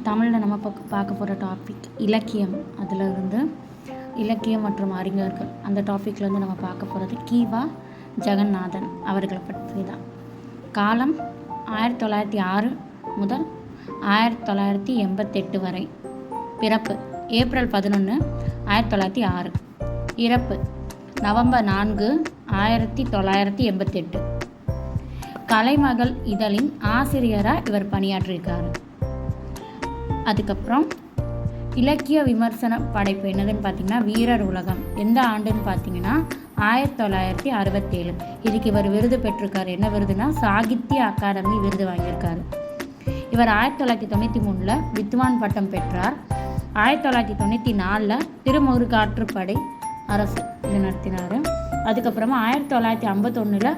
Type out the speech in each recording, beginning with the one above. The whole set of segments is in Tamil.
தமிழில் நம்ம பார்க்க போகிற டாபிக் இலக்கியம். அதில் இருந்து இலக்கியம் மற்றும் அறிஞர்கள் அந்த டாப்பிக்லேருந்து நம்ம பார்க்க போகிறது கி.வா. ஜெகநாதன் அவர்களை பற்றி தான். காலம் 1906 முதல் 1988 வரை. பிறப்பு ஏப்ரல் 11, 1906. இறப்பு நவம்பர் 4, 1988. கலைமகள் இதழின் ஆசிரியராக இவர் பணியாற்றியிருக்காரு. அதுக்கப்புறம் இலக்கிய விமர்சன படைப்பு என்னதுன்னு பார்த்தீங்கன்னா வீரர் உலகம். எந்த ஆண்டுன்னு பார்த்தீங்கன்னா 1967. இதுக்கு இவர் விருது பெற்றிருக்காரு. என்ன விருதுனா சாகித்ய அகாடமி விருது வாங்கியிருக்காரு. இவர் 1993 வித்வான் பட்டம் பெற்றார். 1994 திருமுருகாற்றுப்படை அரசு இது நடத்தினார். அதுக்கப்புறமா 1951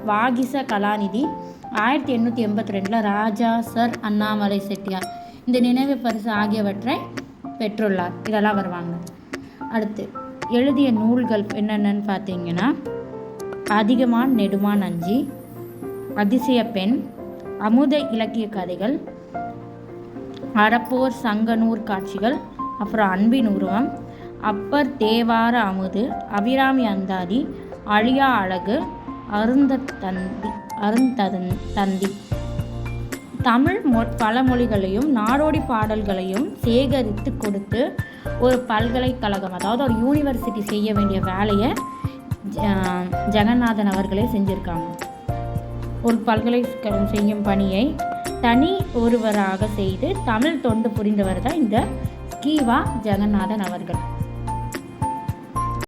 வாகிச கலாநிதி. 1882 ராஜா சர் அண்ணாமலை செட்டியார் இந்த நினைவு பரிசு ஆகியவற்றை பெற்றுள்ளார். இதெல்லாம் வருவாங்க. அடுத்து எழுதிய நூல்கள் என்னென்னு பார்த்தீங்கன்னா அதிகமான் நெடுமான் அஞ்சி, அதிசய பெண், அமுத இலக்கிய கதைகள், அறப்போர் சங்கநூர் காட்சிகள், அப்புறம் அன்பின் உருவம், அப்பர் தேவார அமுது, அபிராமி அந்தாதி, அழியா அழகு, அருந்தந்தி. தமிழ் பழமொழிகளையும் நாடோடி பாடல்களையும் சேகரித்து கொடுத்து ஒரு பல்கலைக்கழகம், அதாவது ஒரு யூனிவர்சிட்டி செய்ய வேண்டிய வேலையை ஜெகநாதன் அவர்களே செஞ்சுருக்காங்க. ஒரு பல்கலைக்கழகம் செய்யும் பணியை தனி ஒருவராக செய்து தமிழ் தொண்டு புரிந்தவர் தான் இந்த கி.வா. ஜெகநாதன் அவர்கள்.